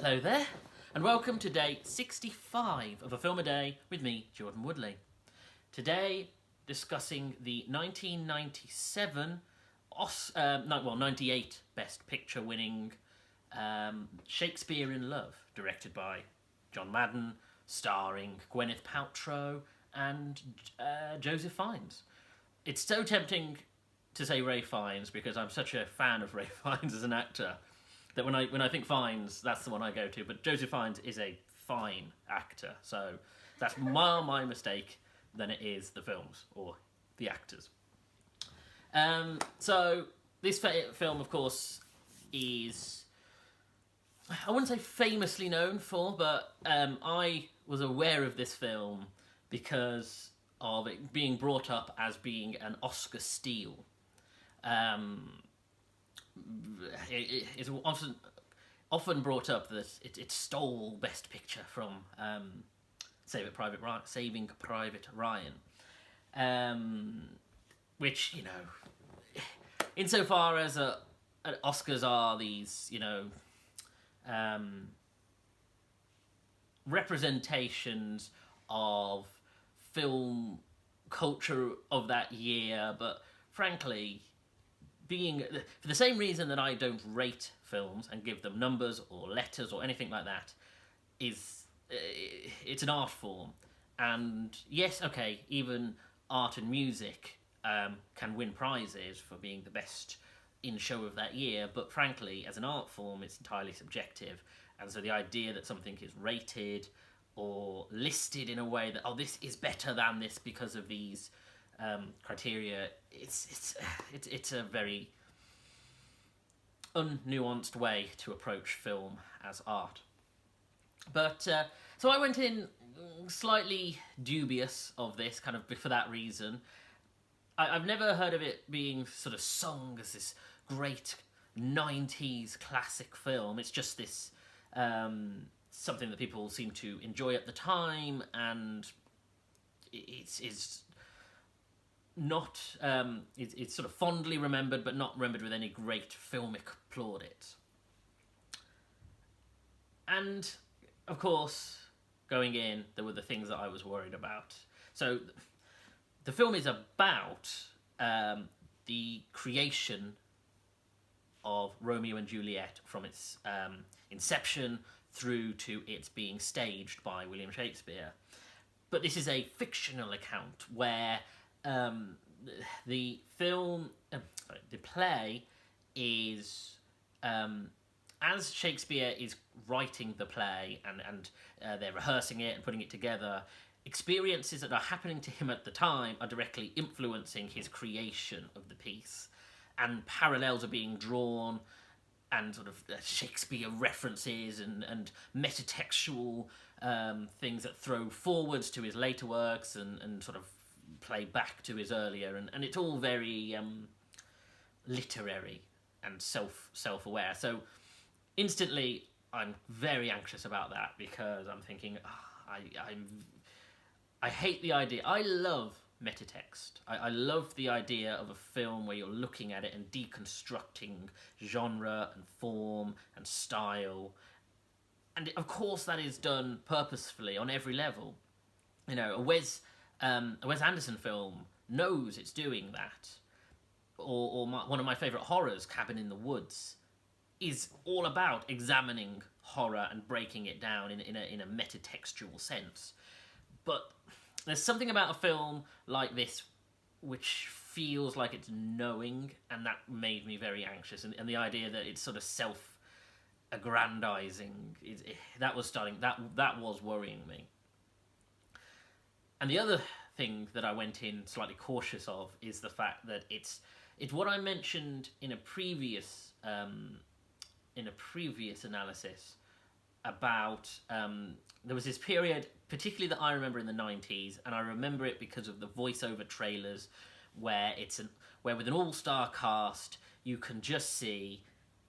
Hello there, and welcome to day 65 of A Film a Day with me, Jordan Woodley. Today, discussing the 1997, 98 Best Picture winning Shakespeare in Love, directed by John Madden, starring Gwyneth Paltrow and Joseph Fiennes. It's so tempting to say Ray Fiennes because I'm such a fan of Ray Fiennes as an actor that when I think Fiennes, that's the one I go to. But Joseph Fiennes is a fine actor, so that's more my mistake than it is the films or the actors. So this film, of course, is, I wouldn't say famously known for, but I was aware of this film because of it being brought up as being an Oscar steal. It's often brought up that it stole Best Picture from Saving Private Ryan, which, you know, insofar as Oscars are these, you know, representations of film culture of that year, but frankly, for the same reason that I don't rate films and give them numbers or letters or anything like that, it's an art form. And yes, okay, even art and music can win prizes for being the best in show of that year, but frankly, as an art form, it's entirely subjective. And so the idea that something is rated or listed in a way that, oh, this is better than this because of these criteria, it's a very unnuanced way to approach film as art. But so I went in slightly dubious of this, kind of for that reason. I've never heard of it being sort of sung as this great 90s classic film. It's just this something that people seem to enjoy at the time, and it's not it's sort of fondly remembered, but not remembered with any great filmic plaudits. And of course, going in, there were the things that I was worried about. So the film is about the creation of Romeo and Juliet from its inception through to its being staged by William Shakespeare. But this is a fictional account where the play is, as Shakespeare is writing the play and they're rehearsing it and putting it together, experiences that are happening to him at the time are directly influencing his creation of the piece, and parallels are being drawn, and sort of Shakespeare references and metatextual things that throw forwards to his later works and sort of play back to his earlier, and it's all very literary and self-aware. So instantly, I'm very anxious about that because I'm thinking, I hate the idea. I love metatext. I love the idea of a film where you're looking at it and deconstructing genre and form and style, and of course that is done purposefully on every level. You know, a Wes Anderson film knows it's doing that, or one of my favourite horrors, Cabin in the Woods, is all about examining horror and breaking it down in a metatextual sense. But there's something about a film like this which feels like it's knowing, and that made me very anxious. And the idea that it's sort of self-aggrandizing, that was worrying me. And the other thing that I went in slightly cautious of is the fact that it's what I mentioned in a previous analysis about there was this period, particularly that I remember in the 90s, and I remember it because of the voiceover trailers where with an all-star cast you can just see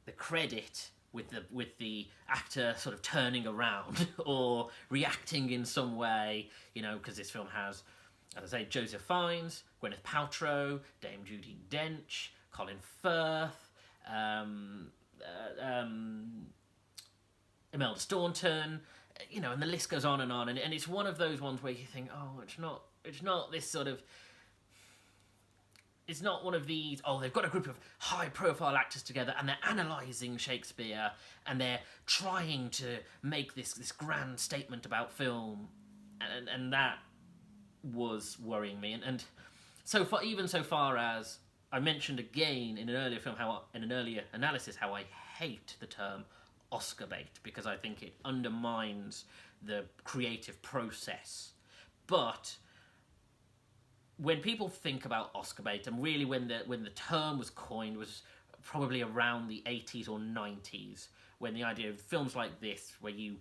the credit with the actor sort of turning around or reacting in some way, you know, because this film has, as I say, Joseph Fiennes, Gwyneth Paltrow, Dame Judi Dench, Colin Firth, Imelda Staunton, and the list goes on, and it's one of those ones where you think, oh, it's not this sort of. It's not one of these, they've got a group of high-profile actors together and they're analysing Shakespeare and they're trying to make this grand statement about film, and that was worrying me. And so far, even so far as I mentioned again in an earlier analysis, how I hate the term Oscar bait, because I think it undermines the creative process. But when people think about Oscar bait, and really when the term was coined was probably around the 80s or 90s, when the idea of films like this, where you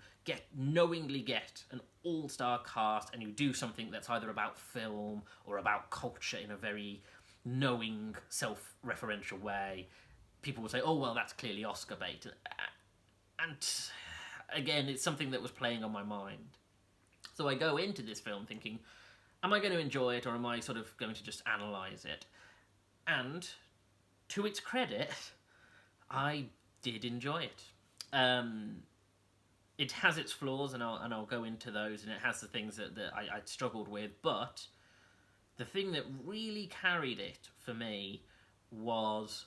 knowingly get an all-star cast and you do something that's either about film or about culture in a very knowing, self-referential way, people would say, oh, well, that's clearly Oscar bait. And again, it's something that was playing on my mind. So I go into this film thinking, am I going to enjoy it, or am I sort of going to just analyse it? And to its credit, I did enjoy it. It has its flaws, and I'll go into those, and it has the things that I struggled with, but the thing that really carried it for me was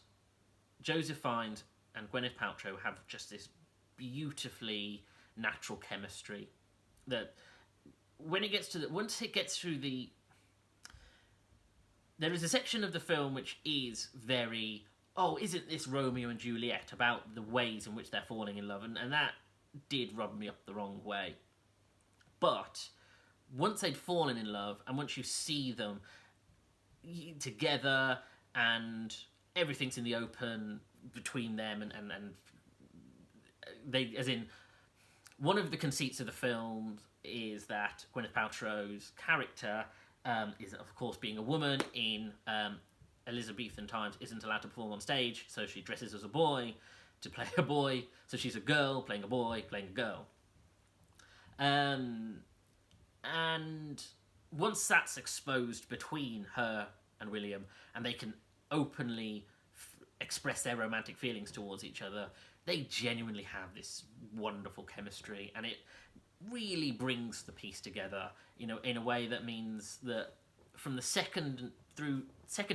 Joseph Fiennes and Gwyneth Paltrow have just this beautifully natural chemistry that once it gets through there is a section of the film which is very, isn't this Romeo and Juliet, about the ways in which they're falling in love, and that did rub me up the wrong way. But once they'd fallen in love, and once you see them together, and everything's in the open between them, and they, as in, one of the conceits of the film is that Gwyneth Paltrow's character is, of course, being a woman in Elizabethan times, isn't allowed to perform on stage, so she dresses as a boy to play a boy, so she's a girl playing a boy playing a girl. And once that's exposed between her and William, and they can openly express their romantic feelings towards each other, they genuinely have this wonderful chemistry, and it really brings the piece together, in a way that means that from the second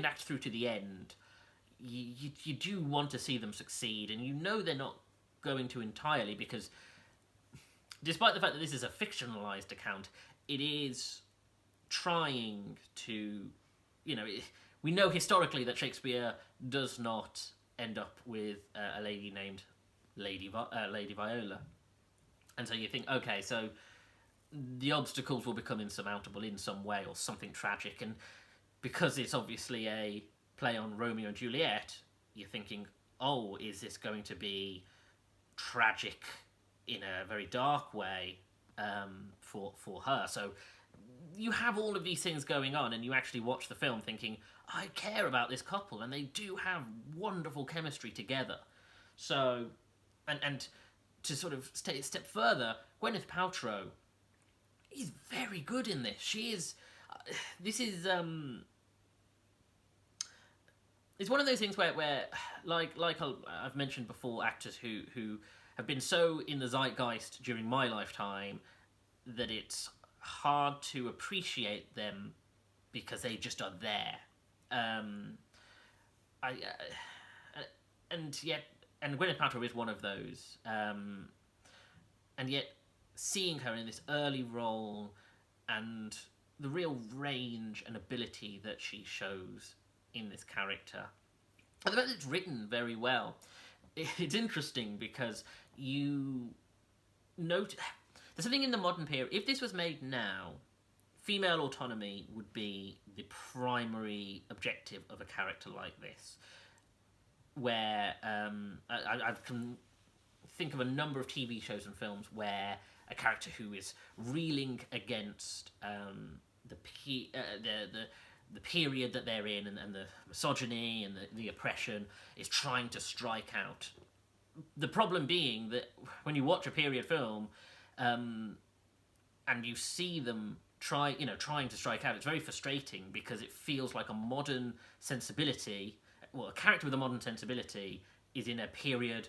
act through to the end, you do want to see them succeed, and they're not going to entirely, because despite the fact that this is a fictionalized account, it is trying to, we know historically that Shakespeare does not end up with a lady named Lady Viola. And so you think, okay, so the obstacles will become insurmountable in some way, or something tragic. And because it's obviously a play on Romeo and Juliet, you're thinking, is this going to be tragic in a very dark way for her? So you have all of these things going on, and you actually watch the film thinking, I care about this couple, and they do have wonderful chemistry together. So, and to sort of take it a step further, Gwyneth Paltrow is very good in this. She is. It's one of those things where like I've mentioned before, actors who have been so in the zeitgeist during my lifetime that it's hard to appreciate them because they just are there. And Gwyneth Paltrow is one of those. And yet, seeing her in this early role and the real range and ability that she shows in this character, and the fact that it's written very well, it's interesting because you note there's something in the modern period. If this was made now, female autonomy would be the primary objective of a character like this, where I can think of a number of TV shows and films where a character who is reeling against the period that they're in, and the misogyny and the oppression, is trying to strike out. The problem being that when you watch a period film and you see them trying to strike out, it's very frustrating because it feels like a modern sensibility. Well, a character with a modern sensibility is in a period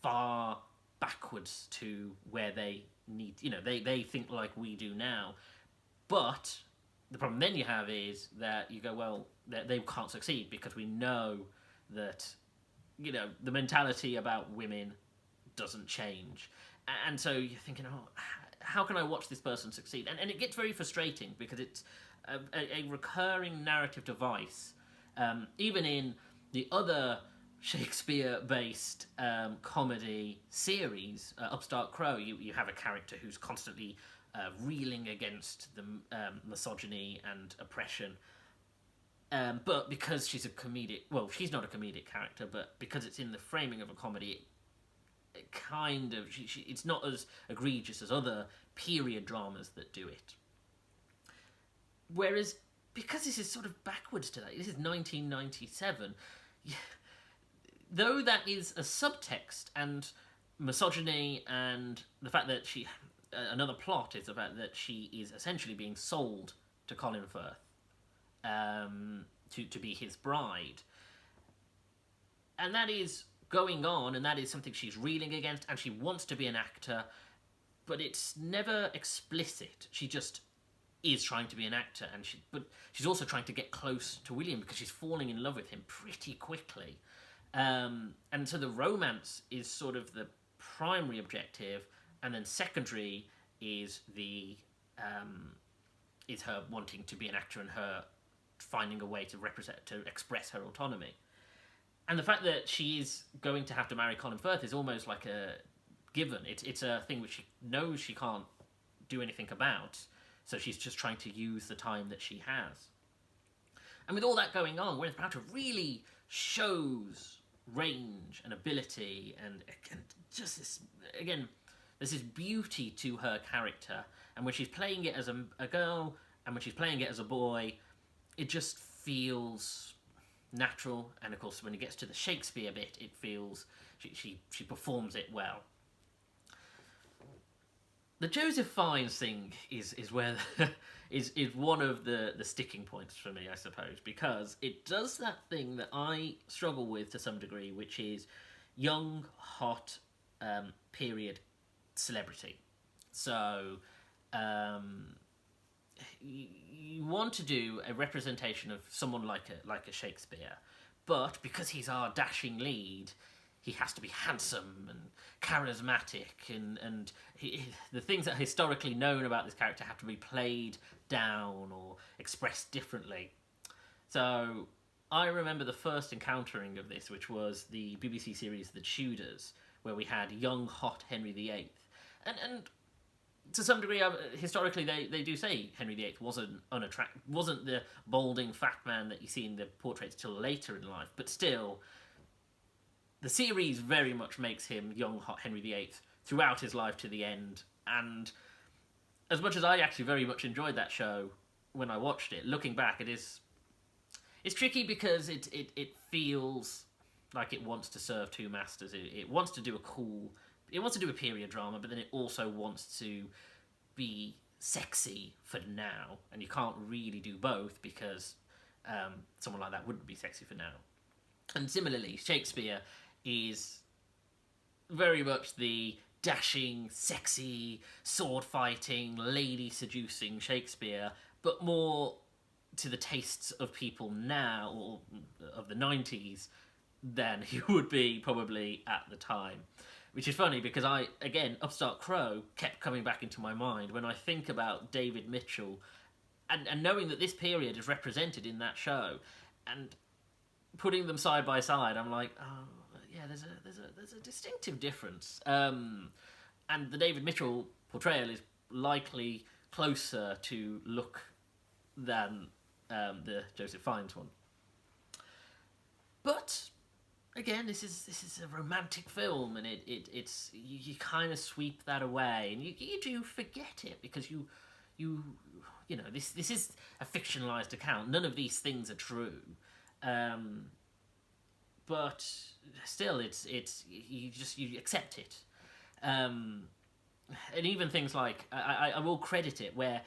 far backwards to where they need, they think like we do now. But the problem then you have is that you go, well, they can't succeed because we know that, the mentality about women doesn't change. And so you're thinking, how can I watch this person succeed? And it gets very frustrating because it's a recurring narrative device. Even in the other Shakespeare-based comedy series, Upstart Crow, you have a character who's constantly reeling against the misogyny and oppression. But because she's she's not a comedic character, but because it's in the framing of a comedy, it kind of, it's not as egregious as other period dramas that do it. Whereas, because this is sort of backwards today, this is 1997, though that is a subtext, and misogyny and the fact that another plot is the fact that she is essentially being sold to Colin Firth to be his bride. And that is going on, and that is something she's reeling against, and she wants to be an actor, but it's never explicit. She just is trying to be an actor, but she's also trying to get close to William because she's falling in love with him pretty quickly. And so the romance is sort of the primary objective, and then secondary is is her wanting to be an actor and her finding a way to express her autonomy. And the fact that she is going to have to marry Colin Firth is almost like a given. It's a thing which she knows she can't do anything about, so she's just trying to use the time that she has. And with all that going on, Gwyneth Paltrow really shows range and ability and just this, again, there's this beauty to her character. And when she's playing it as a girl and when she's playing it as a boy, it just feels natural. And of course, when it gets to the Shakespeare bit, it feels she performs it well. The Joseph Fiennes thing is where is one of the sticking points for me, I suppose, because it does that thing that I struggle with to some degree, which is young, hot, period celebrity. So you want to do a representation of someone like a Shakespeare, but because he's our dashing lead, he has to be handsome and charismatic, and the things that are historically known about this character have to be played down or expressed differently. So I remember the first encountering of this, which was the BBC series The Tudors, where we had young, hot Henry VIII. And to some degree, historically, they do say Henry VIII wasn't the balding, fat man that you see in the portraits till later in life, but still, the series very much makes him young, hot Henry VIII throughout his life to the end. And as much as I actually very much enjoyed that show when I watched it, looking back, it's tricky because it feels like it wants to serve two masters. It wants to do a period drama, but then it also wants to be sexy for now, and you can't really do both because someone like that wouldn't be sexy for now. And similarly, Shakespeare is very much the dashing, sexy, sword-fighting, lady-seducing Shakespeare, but more to the tastes of people now, or of the 90s, than he would be probably at the time. Which is funny because Upstart Crow kept coming back into my mind when I think about David Mitchell and knowing that this period is represented in that show, and putting them side by side, I'm like, oh yeah, there's a distinctive difference. And the David Mitchell portrayal is likely closer to look than the Joseph Fiennes one. But again, this is a romantic film, and it's you kind of sweep that away, and you do forget it because you know this is a fictionalized account. None of these things are true, but still, it's you accept it, and even things like I will credit it where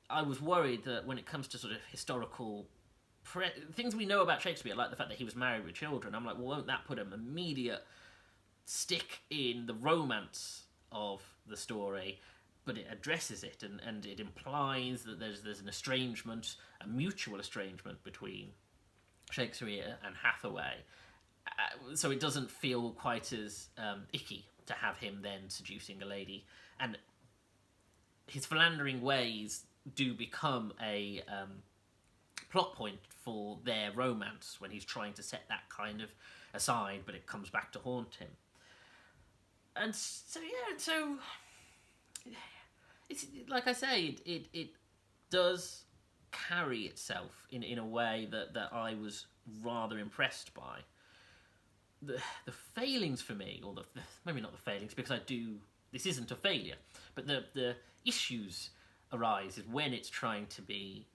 I was worried that when it comes to sort of historical things we know about Shakespeare, like the fact that he was married with children, I'm like, well, won't that put an immediate stick in the romance of the story, but it addresses it, and it implies that there's an estrangement, a mutual estrangement between Shakespeare and Hathaway. So it doesn't feel quite as icky to have him then seducing a lady. And his philandering ways do become a plot point for their romance when he's trying to set that kind of aside, but it comes back to haunt him. And so, it's like I say, it does carry itself in a way that I was rather impressed by. The failings for me, or maybe not the failings, because this isn't a failure, but the issues arise is when it's trying to be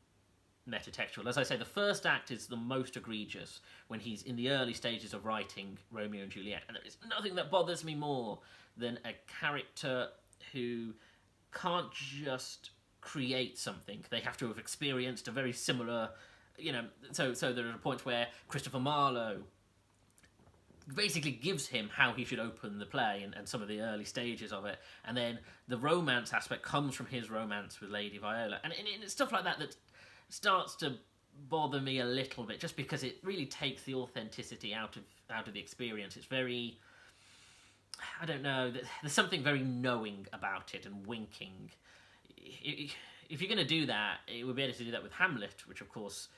metatextual. As I say, the first act is the most egregious, when he's in the early stages of writing Romeo and Juliet, and there is nothing that bothers me more than a character who can't just create something. They have to have experienced a very similar, so there are points where Christopher Marlowe basically gives him how he should open the play and some of the early stages of it, and then the romance aspect comes from his romance with Lady Viola, and it's stuff like that starts to bother me a little bit, just because it really takes the authenticity out of the experience. It's very, I don't know, there's something very knowing about it and winking. If you're going to do that, it would be able to do that with Hamlet, which of course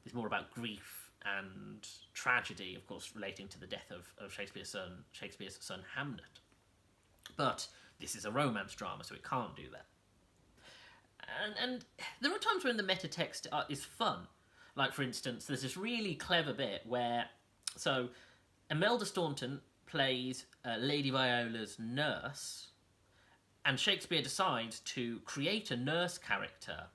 is more about grief and tragedy, of course, relating to the death of Shakespeare's son Hamlet. But this is a romance drama, so it can't do that. And there are times when the metatext is fun. Like, for instance, there's this really clever bit where, so Imelda Staunton plays Lady Viola's nurse, and Shakespeare decides to create a nurse character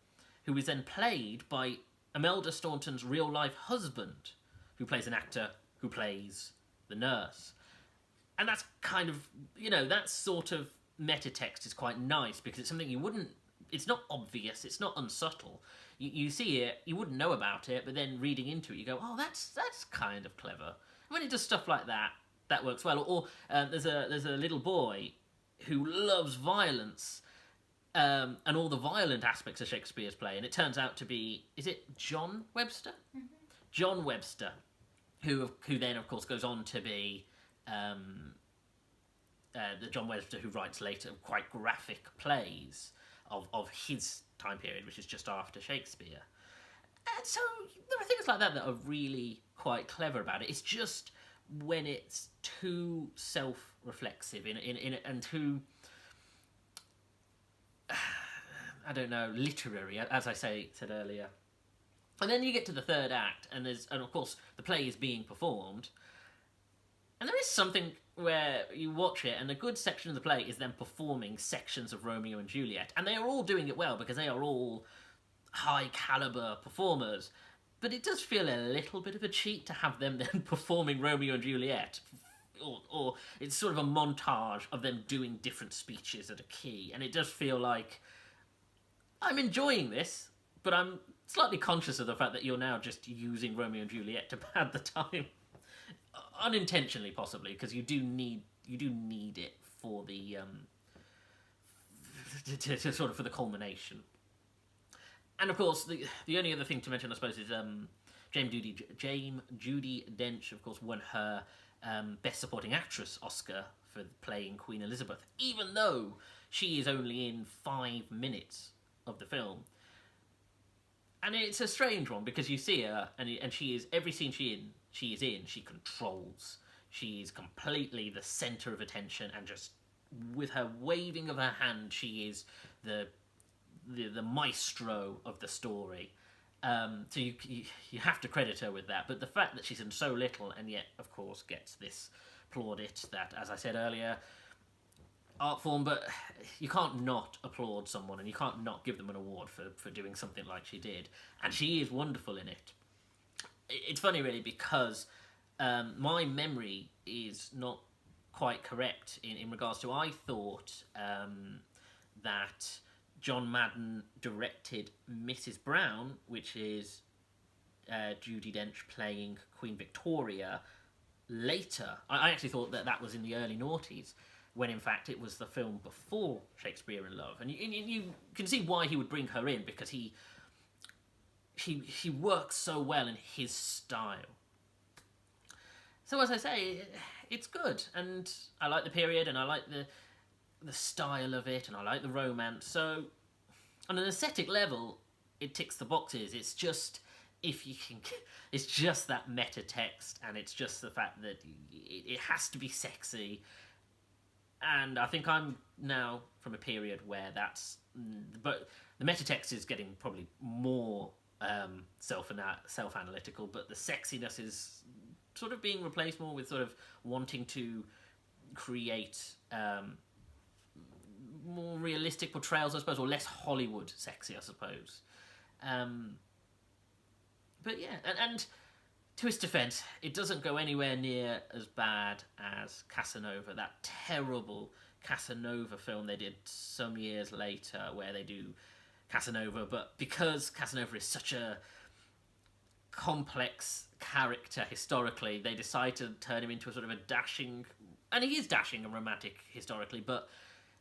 who is then played by Imelda Staunton's real-life husband, who plays an actor who plays the nurse. And that's kind of, that sort of metatext is quite nice, because it's something it's not obvious, it's not unsubtle. You see it, you wouldn't know about it, but then reading into it, you go, oh, that's kind of clever. When it does stuff like that, that works well. Or there's a little boy who loves violence, and all the violent aspects of Shakespeare's play, and it turns out to be, is it John Webster? Mm-hmm. John Webster, who then, of course, goes on to be the John Webster who writes later quite graphic plays of his time period, which is just after Shakespeare. And so there are things like that are really quite clever about it. It's just when it's too self-reflexive and too, I don't know, literary, as I said earlier. And then you get to the third act, and of course the play is being performed, and there is something where you watch it, and a good section of the play is them performing sections of Romeo and Juliet, and they are all doing it well because they are all high caliber performers. But it does feel a little bit of a cheat to have them then performing Romeo and Juliet, or it's sort of a montage of them doing different speeches at a key, and it does feel like I'm enjoying this, but I'm slightly conscious of the fact that you're now just using Romeo and Juliet to pad the time. Unintentionally, possibly, because you do need it for the to sort of for the culmination. And of course, the only other thing to mention, I suppose, is Jane Judi Dench, of course, won her Best Supporting Actress Oscar for playing Queen Elizabeth, even though she is only in 5 minutes of the film. And it's a strange one, because you see her, and she is, every scene she is in, she controls. She is completely the centre of attention, and just with her waving of her hand, she is the maestro of the story. So you have to credit her with that. But the fact that she's in so little, and yet, of course, gets this plaudit that, as I said earlier, art form, but you can't not applaud someone, and you can't not give them an award for doing something like she did. And she is wonderful in it. It's funny, really, because my memory is not quite correct in regards to, I thought that John Madden directed Mrs. Brown, which is Judi Dench playing Queen Victoria, later. I actually thought that that was in the early noughties, when in fact it was the film before Shakespeare in Love. And you can see why he would bring her in, because he works so well in his style. So as I say, it's good, and I like the period, and I like the style of it, and I like the romance. So on an aesthetic level, it ticks the boxes. It's just, if you can, it's just that meta text, and it's just the fact that it has to be sexy. And I think I'm now from a period where that's, but the meta text is getting probably more self-analytical, but the sexiness is sort of being replaced more with sort of wanting to create more realistic portrayals, I suppose, or less Hollywood sexy, I suppose. But yeah, and to his defence, it doesn't go anywhere near as bad as Casanova, that terrible Casanova film they did some years later, where they do Casanova, but because Casanova is such a complex character historically, they decide to turn him into a sort of a dashing, and he is dashing and romantic historically, but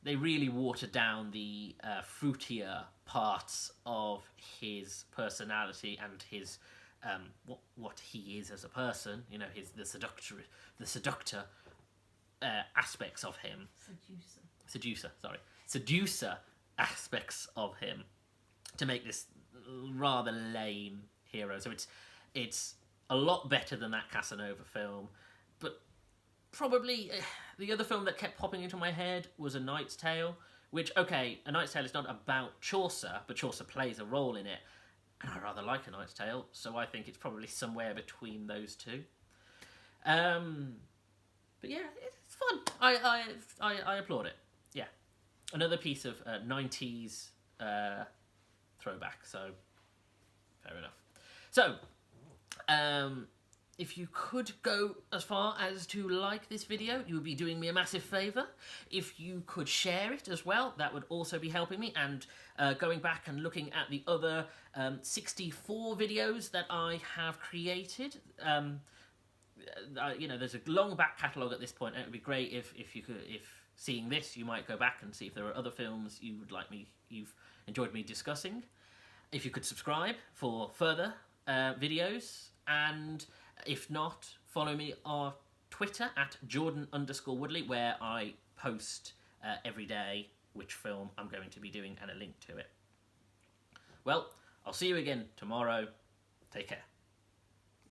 they really water down the fruitier parts of his personality and his what he is as a person. You know, the seductor aspects of him. Seducer aspects of him, to make this rather lame hero. So it's a lot better than that Casanova film, but probably the other film that kept popping into my head was A Knight's Tale, which, okay, A Knight's Tale is not about Chaucer, but Chaucer plays a role in it, and I rather like A Knight's Tale, so I think it's probably somewhere between those two. But yeah, it's fun. I applaud it. Yeah, another piece of 90s throwback, so fair enough. So, if you could go as far as to like this video, you would be doing me a massive favour. If you could share it as well, that would also be helping me. And going back and looking at the other 64 videos that I have created, you know, there's a long back catalogue at this point, and it would be great if seeing this, you might go back and see if there are other films you've enjoyed me discussing. If you could subscribe for further videos, and if not, follow me on Twitter at Jordan_Woodley, where I post every day which film I'm going to be doing and a link to it. Well, I'll see you again tomorrow. Take care.